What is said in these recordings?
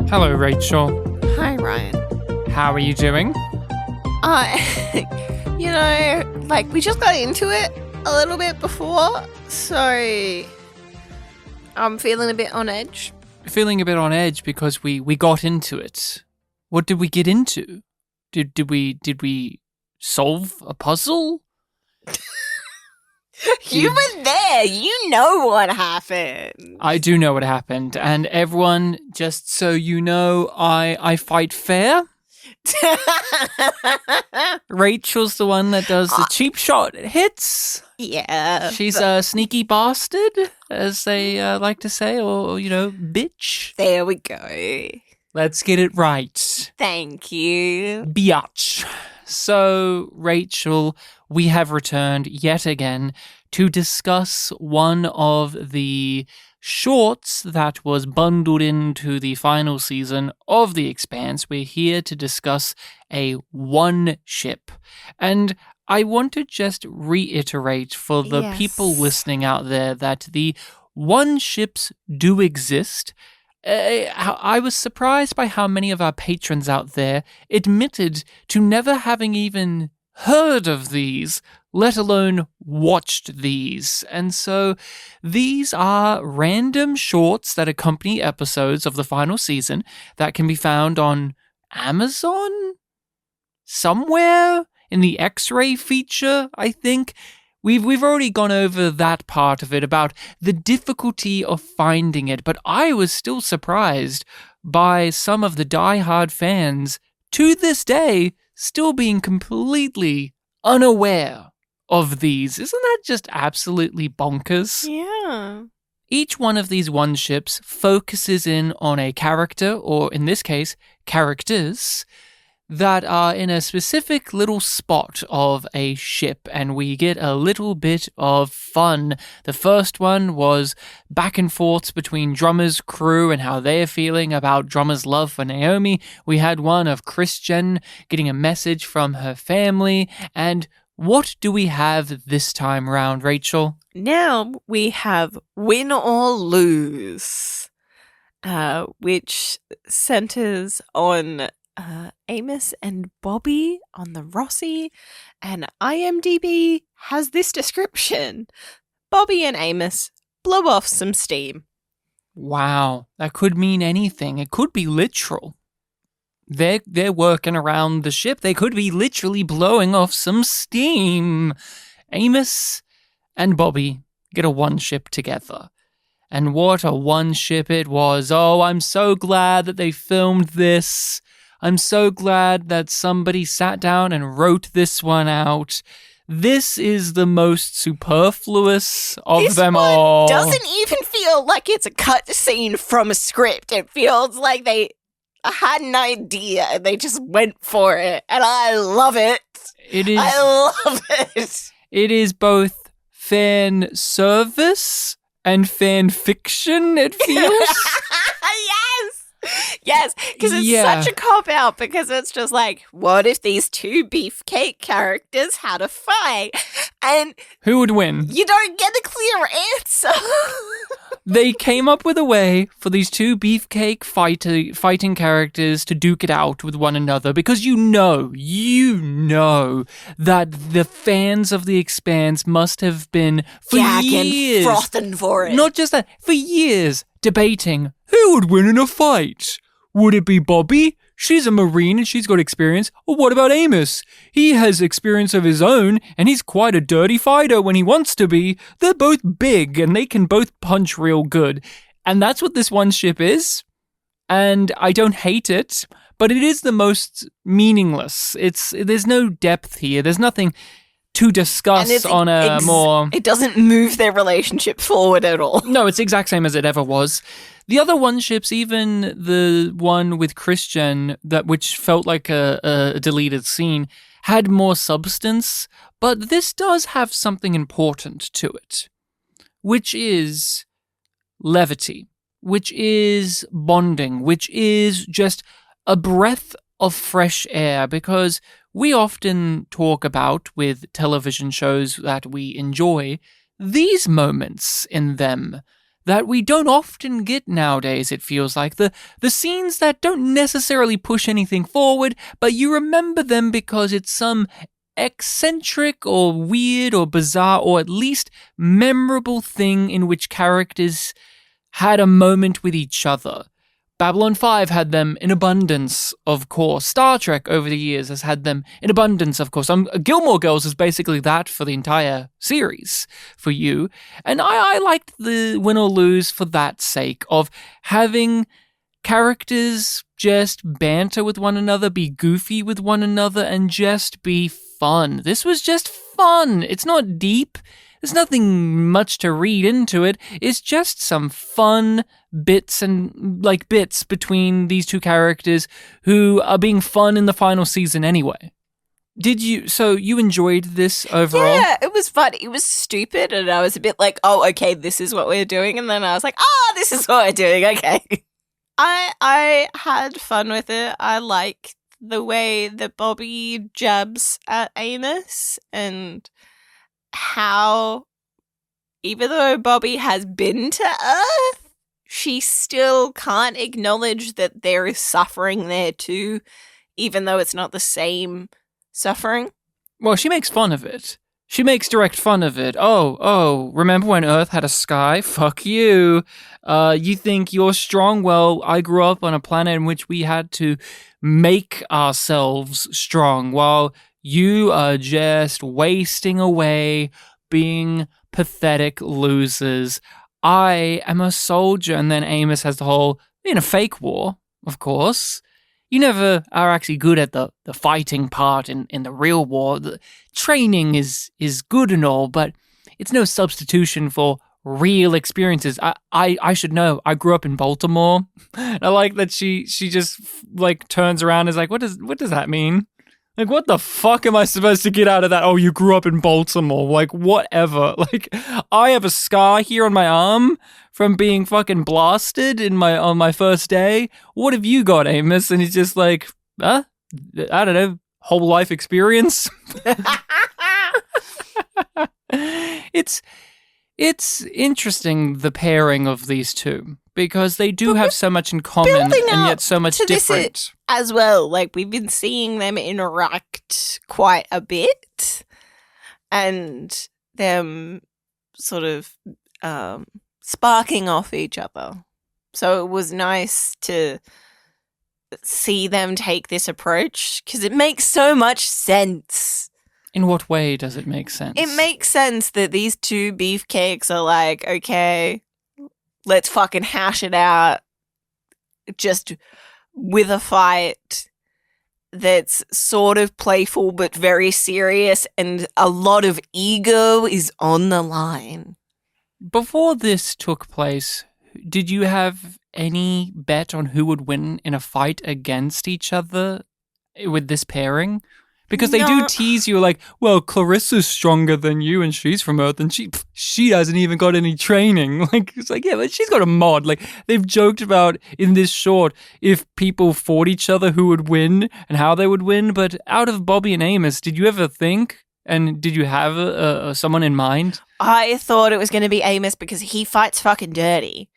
Hello, Rachel. Hi, Ryan. How are you doing? We just got into it a little bit before, so I'm feeling a bit on edge. Feeling a bit on edge because we got into it. What did we get into? Did we solve a puzzle? You were there. You know what happened. I do know what happened, and everyone, just so you know, I fight fair. Rachel's the one that does the cheap shot hits. Yeah. She's a sneaky bastard, as they like to say, or, bitch. There we go. Let's get it right. Thank you. Biatch. So, Rachel, we have returned yet again to discuss one of the shorts that was bundled into the final season of The Expanse. We're here to discuss a one ship. And I want to just reiterate for the people listening out there that the one ships do exist. I was surprised by how many of our patrons out there admitted to never having even heard of these, let alone watched these. And so these are random shorts that accompany episodes of the final season that can be found on Amazon? Somewhere in the X-ray feature, I think. We've already gone over that part of it about the difficulty of finding it, but I was still surprised by some of the die-hard fans to this day still being completely unaware of these. Isn't that just absolutely bonkers? Yeah. Each one of these one ships focuses in on a character, or in this case, characters, that are in a specific little spot of a ship, and we get a little bit of fun. The first one was back and forths between Drummer's crew and how they're feeling about Drummer's love for Naomi. We had one of Christian getting a message from her family, and what do we have this time round, Rachel? Now we have Win or Lose, which centers on Amos and Bobby on the Rossi, and IMDb has this description: Bobby and Amos blow off some steam. Wow, that could mean anything. It could be literal. They're working around the ship. They could be literally blowing off some steam. Amos and Bobby get a one ship together. And what a one ship it was. Oh, I'm so glad that they filmed this. I'm so glad that somebody sat down and wrote this one out. This is the most superfluous of them all. This one doesn't even feel like it's a cut scene from a script. It feels like they had an idea and they just went for it. And I love it. I love it. It is both fan service and fan fiction, it feels. Yes, because it's such a cop-out, because it's just like, what if these two beefcake characters had a fight? And who would win? You don't get a clear answer. They came up with a way for these two beefcake fighting characters to duke it out with one another, because you know that the fans of The Expanse must have been, for years, frothing for it. Not just that, for years, debating who would win in a fight. Would it be Bobby? She's a Marine and she's got experience. Or what about Amos? He has experience of his own and he's quite a dirty fighter when he wants to be. They're both big and they can both punch real good. And that's what this one ship is. And I don't hate it, but it is the most meaningless. There's no depth here. There's nothing to discuss on a more... It doesn't move their relationship forward at all. No, it's the exact same as it ever was. The other one ships, even the one with Christian, which felt like a deleted scene, had more substance, but this does have something important to it, which is levity, which is bonding, which is just a breath of fresh air, because we often talk about, with television shows that we enjoy, these moments in them that we don't often get nowadays, it feels like. The scenes that don't necessarily push anything forward, but you remember them because it's some eccentric or weird or bizarre or at least memorable thing in which characters had a moment with each other. Babylon 5 had them in abundance, of course. Star Trek over the years has had them in abundance, of course. Gilmore Girls is basically that for the entire series for you. And I liked the Win or Lose for that sake of having characters just banter with one another, be goofy with one another, and just be fun. This was just fun. It's not deep. There's nothing much to read into it. It's just some fun bits between these two characters who are being fun in the final season anyway. So you enjoyed this overall? Yeah, it was fun. It was stupid and I was a bit like, oh, okay, this is what we're doing. And then I was like, this is what we're doing. Okay. I had fun with it. I like the way that Bobby jabs at Amos and how, even though Bobby has been to Earth, she still can't acknowledge that there is suffering there too, even though it's not the same suffering. Well, she makes fun of it. She makes direct fun of it. Oh, remember when Earth had a sky? Fuck you. You think you're strong? Well, I grew up on a planet in which we had to make ourselves strong while you are just wasting away, being pathetic losers. I am a soldier. And then Amos has the whole, in a fake war, of course. You never are actually good at the fighting part in the real war. The training is good and all, but it's no substitution for real experiences. I should know. I grew up in Baltimore. I like that she just like turns around and is like, what does that mean? Like, what the fuck am I supposed to get out of that? Oh, you grew up in Baltimore. Like, whatever. Like, I have a scar here on my arm from being fucking blasted on my first day. What have you got, Amos? And he's just like, I don't know, whole life experience. It's interesting, the pairing of these two, because they do have so much in common and yet so much different. As well, like we've been seeing them interact quite a bit and them sort of sparking off each other. So it was nice to see them take this approach because it makes so much sense. In what way does it make sense? It makes sense that these two beefcakes are like, okay, let's fucking hash it out just with a fight that's sort of playful but very serious and a lot of ego is on the line. Before this took place, did you have any bet on who would win in a fight against each other with this pairing? Because they do tease you like, well, Clarissa's stronger than you and she's from Earth and she hasn't even got any training. Like, it's like, yeah, but she's got a mod. Like, they've joked about in this short if people fought each other who would win and how they would win. But out of Bobby and Amos, did you ever think, and did you have someone in mind? I thought it was going to be Amos because he fights fucking dirty.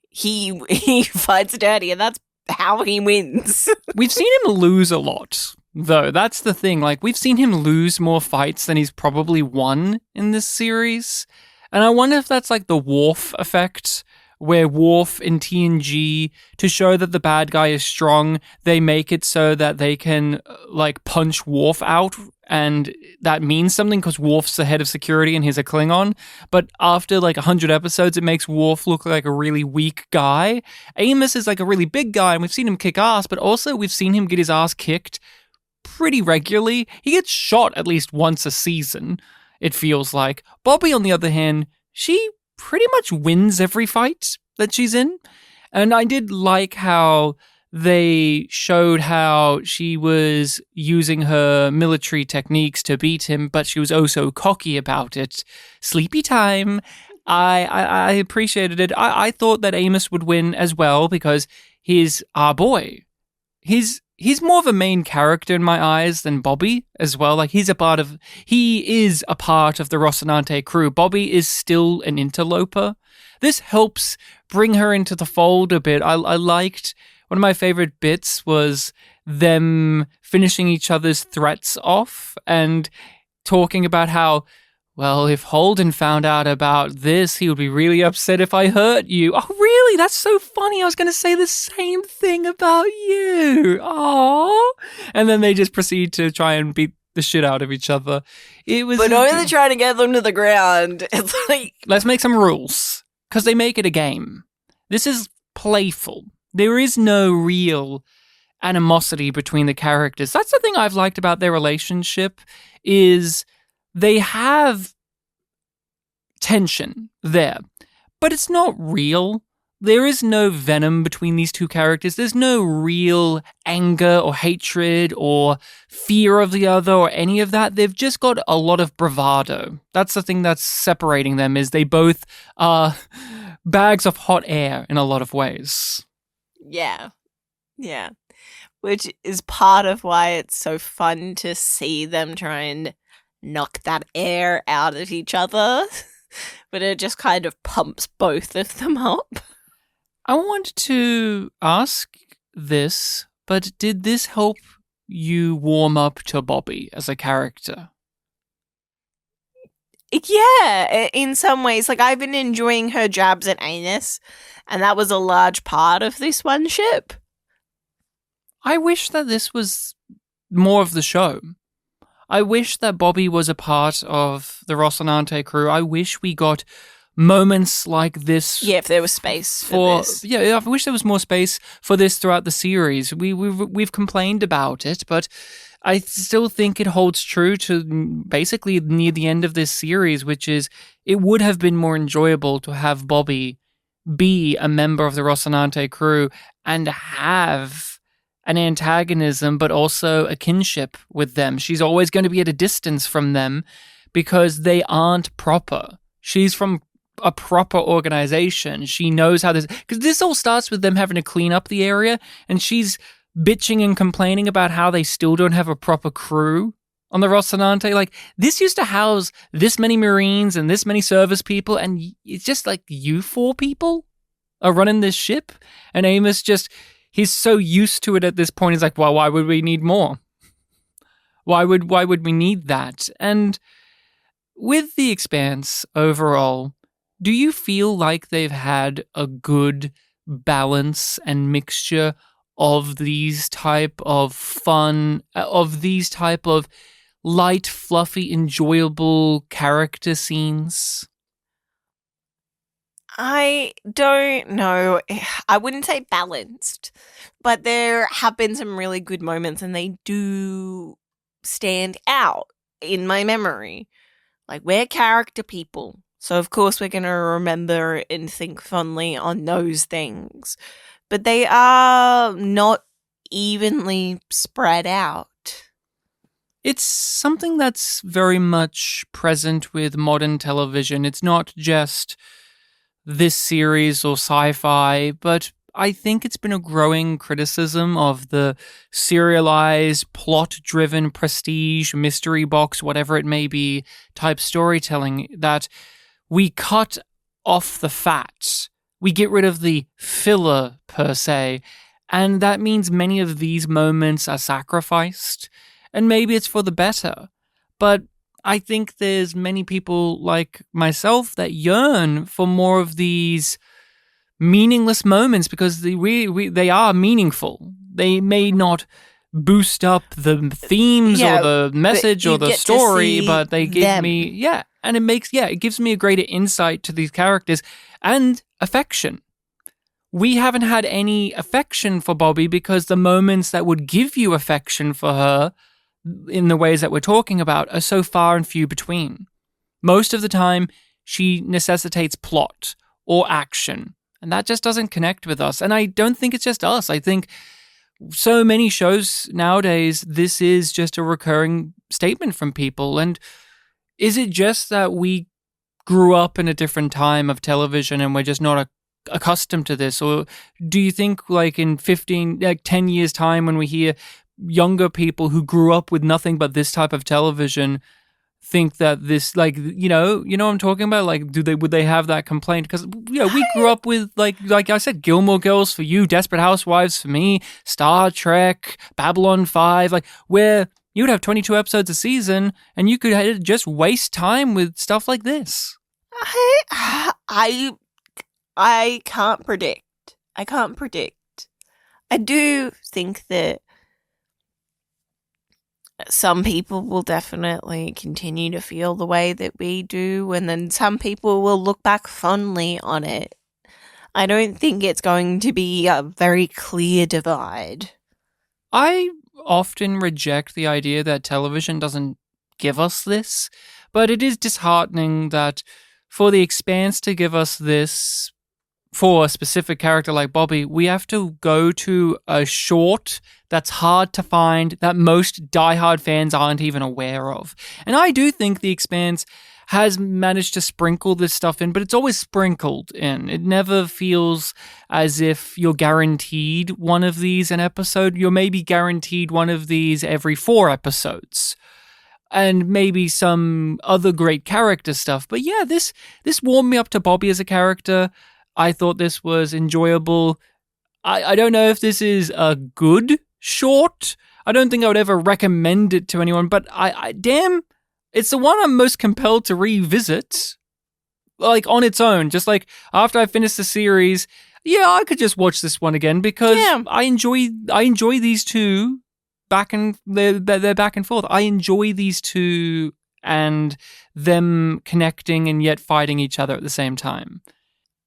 He fights dirty and that's how he wins. We've seen him lose a lot, though. That's the thing. Like, we've seen him lose more fights than he's probably won in this series. And I wonder if that's like the Worf effect, where Worf in TNG, to show that the bad guy is strong, they make it so that they can like punch Worf out, and that means something because Worf's the head of security and he's a Klingon. But after like 100 episodes, it makes Worf look like a really weak guy. Amos is like a really big guy, and we've seen him kick ass, but also we've seen him get his ass kicked pretty regularly. He gets shot at least once a season, it feels like. Bobby, on the other hand, she pretty much wins every fight that she's in. And I did like how they showed how she was using her military techniques to beat him, but she was also cocky about it. Sleepy time. I appreciated it. I thought that Amos would win as well because he's our boy. He's he's more of a main character in my eyes than Bobby as well. Like, he is a part of the Rocinante crew. Bobby is still an interloper. This helps bring her into the fold a bit. I liked, one of my favorite bits was them finishing each other's threats off and talking about how, well, if Holden found out about this, he would be really upset if I hurt you. Oh, really? That's so funny. I was going to say the same thing about you. Oh. And then they just proceed to try and beat the shit out of each other. But only trying to get them to the ground. It's like, let's make some rules, because they make it a game. This is playful. There is no real animosity between the characters. That's the thing I've liked about their relationship, is they have tension there, but it's not real. There is no venom between these two characters. There's no real anger or hatred or fear of the other or any of that. They've just got a lot of bravado. That's the thing that's separating them, is they both are bags of hot air in a lot of ways. Yeah. Which is part of why it's so fun to see them try and knock that air out of each other. But it just kind of pumps both of them up. I want to ask this, but did this help you warm up to Bobby as a character? Yeah, in some ways. Like, I've been enjoying her jabs at Anus, and that was a large part of this one ship. I wish that this was more of the show. I wish that Bobby was a part of the Rocinante crew. I wish we got moments like this. Yeah, if there was space for this. Yeah, I wish there was more space for this throughout the series. We've complained about it, but I still think it holds true to basically near the end of this series, which is it would have been more enjoyable to have Bobby be a member of the Rocinante crew and have an antagonism, but also a kinship with them. She's always going to be at a distance from them because they aren't proper. She's from a proper organization. She knows how this, because this all starts with them having to clean up the area, and she's bitching and complaining about how they still don't have a proper crew on the Rocinante. Like, this used to house this many Marines and this many service people, and it's just like, you four people are running this ship, and Amos he's so used to it at this point. He's like, well, why would we need more? Why would we need that? And with The Expanse overall, do you feel like they've had a good balance and mixture of these type of fun, of these type of light, fluffy, enjoyable character scenes? I don't know. I wouldn't say balanced, but there have been some really good moments, and they do stand out in my memory. Like, we're character people, so of course we're going to remember and think fondly on those things. But they are not evenly spread out. It's something that's very much present with modern television. It's not just this series or Sci-Fi, but I think it's been a growing criticism of the serialized, plot-driven prestige, mystery box, whatever it may be, type storytelling, that we cut off the fat. We get rid of the filler, per se, and that means many of these moments are sacrificed, and maybe it's for the better. But I think there's many people like myself that yearn for more of these meaningless moments, because they are meaningful. They may not boost up the themes or the message or the story, but they give me, and it gives me a greater insight to these characters and affection. We haven't had any affection for Bobby because the moments that would give you affection for her in the ways that we're talking about are so far and few between. Most of the time, she necessitates plot or action, and that just doesn't connect with us. And I don't think it's just us. I think so many shows nowadays, this is just a recurring statement from people. And is it just that we grew up in a different time of television and we're just not accustomed to this? Or do you think like in 10 years time when we hear younger people who grew up with nothing but this type of television think that this, like, what I'm talking about? Like, would they have that complaint? Because we grew up with like I said, Gilmore Girls for you, Desperate Housewives for me, Star Trek, Babylon 5, like where you would have 22 episodes a season and you could just waste time with stuff like this. I can't predict. I do think that some people will definitely continue to feel the way that we do, and then some people will look back fondly on it. I don't think it's going to be a very clear divide. I often reject the idea that television doesn't give us this, but it is disheartening that for The Expanse to give us this for a specific character like Bobby, we have to go to a short that's hard to find, that most diehard fans aren't even aware of. And I do think The Expanse has managed to sprinkle this stuff in, but it's always sprinkled in. It never feels as if you're guaranteed one of these an episode. You're maybe guaranteed one of these every 4 episodes. And maybe some other great character stuff. But yeah, this warmed me up to Bobby as a character. I thought this was enjoyable. I don't know if this is a good short. I don't think I would ever recommend it to anyone, but damn, it's the one I'm most compelled to revisit, like on its own. Just like after I finish the series, yeah, I could just watch this one again because I enjoy these two they're back and forth. I enjoy these two and them connecting and yet fighting each other at the same time.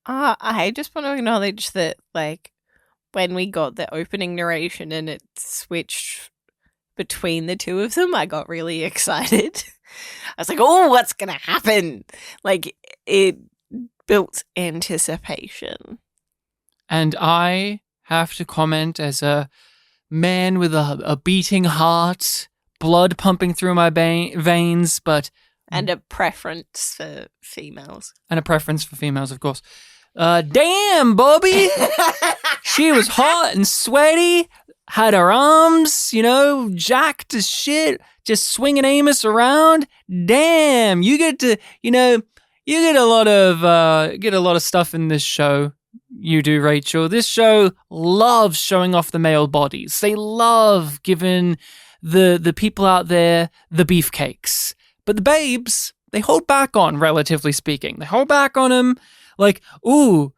I just want to acknowledge that, like, when we got the opening narration and it switched between the two of them, I got really excited. I was like, oh, what's going to happen? Like, it built anticipation. And I have to comment as a man with a beating heart, blood pumping through my veins, but... And a preference for females. And a preference for females, of course. Damn, Bobby! She was hot and sweaty, had her arms, jacked as shit, just swinging Amos around. Damn, you get to, you get a lot of stuff in this show. You do, Rachel. This show loves showing off the male bodies. They love giving the people out there the beefcakes. But the babes, they hold back on, relatively speaking. They hold back on them like, ooh,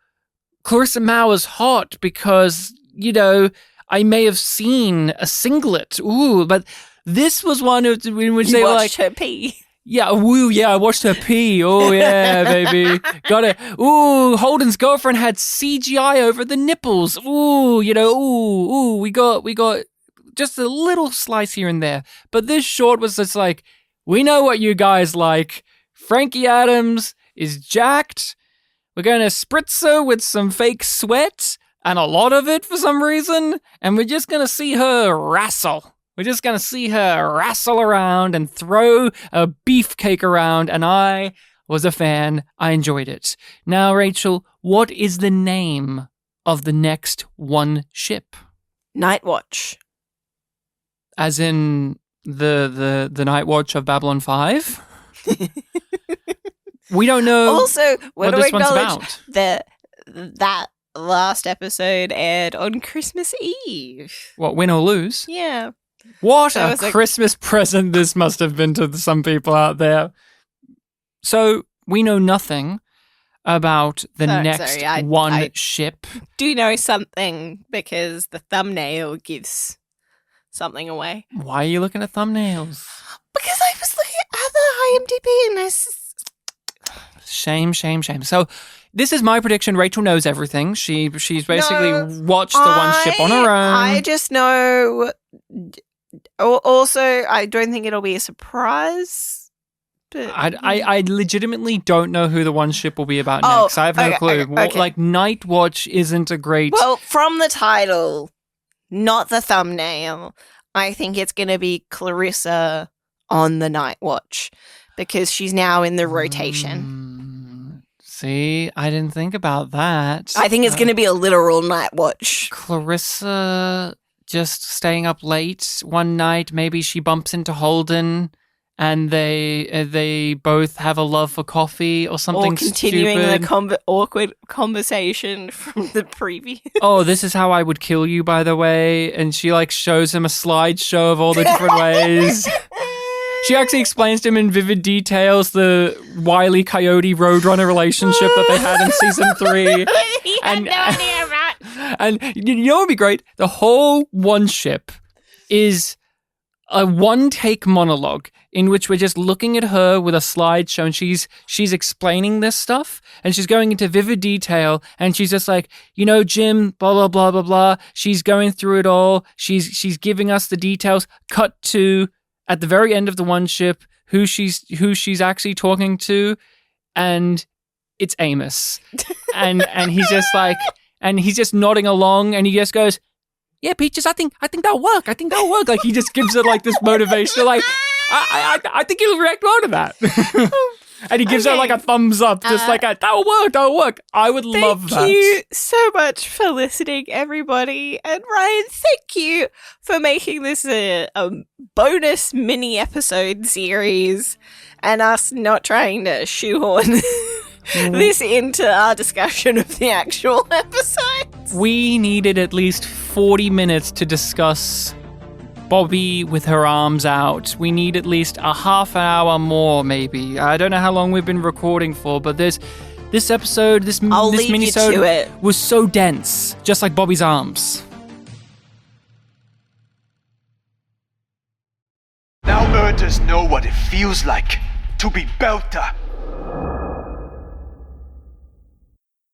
Clarissa Mauer's hot because, I may have seen a singlet. Ooh, but this was one in which they were like... You watched her pee. Yeah, woo, yeah, I watched her pee. Oh, yeah, baby. Got it. Ooh, Holden's girlfriend had CGI over the nipples. Ooh, we got just a little slice here and there. But this short was just like, we know what you guys like. Frankie Adams is jacked. We're going to spritz her with some fake sweat, and a lot of it for some reason, and we're just going to see her wrestle. We're just going to see her wrestle around and throw a beefcake around, and I was a fan. I enjoyed it. Now, Rachel, what is the name of the next one ship? Night Watch. As in the Night Watch of Babylon 5? We don't know. Also, what this one's about. That last episode aired on Christmas Eve. What, win or lose? Yeah. What a Christmas present this must have been to some people out there. So, we know nothing about the next one ship. Do know something because the thumbnail gives something away. Why are you looking at thumbnails? Because I was looking at the IMDb and I... Shame. So, this is my prediction. Rachel knows everything. She's basically watched the one ship on her own. I just know... Also, I don't think it'll be a surprise. But... I legitimately don't know who the one ship will be about next. I have no clue. Okay. Like, Night Watch isn't a great... Well, from the title, not the thumbnail, I think it's going to be Clarissa on the Night Watch because she's now in the rotation. See, I didn't think about that. I think it's going to be a literal night watch. Clarissa just staying up late one night. Maybe she bumps into Holden, and they both have a love for coffee or something. Or continuing stupid. the awkward conversation from the previous. Oh, this is how I would kill you, by the way. And she like shows him a slideshow of all the different ways. She actually explains to him in vivid details the Wile E. Coyote Roadrunner relationship that they had in season 3. He had no idea about. And you know what would be great? The whole one ship is a one-take monologue in which we're just looking at her with a slideshow, and she's explaining this stuff, and she's going into vivid detail, and she's just like, Jim, blah, blah, blah, blah, blah. She's going through it all. She's giving us the details. Cut to, at the very end of the one ship, who she's actually talking to, and it's Amos. and he's just like, and he's just nodding along, and he just goes, yeah, Peaches, I think that'll work. I think that'll work. Like, he just gives it like this motivation. Like, I think he'll react well to that. And he gives her like a thumbs up, just like, that'll work. I would love that. Thank you so much for listening, everybody. And Ryan, thank you for making this a bonus mini episode series and us not trying to shoehorn this into our discussion of the actual episodes. We needed at least 40 minutes to discuss Bobby with her arms out. We need at least a half hour more, maybe. I don't know how long we've been recording for, but this episode, this mini-sode was so dense, just like Bobby's arms. Now Earthers know what it feels like to be Belter.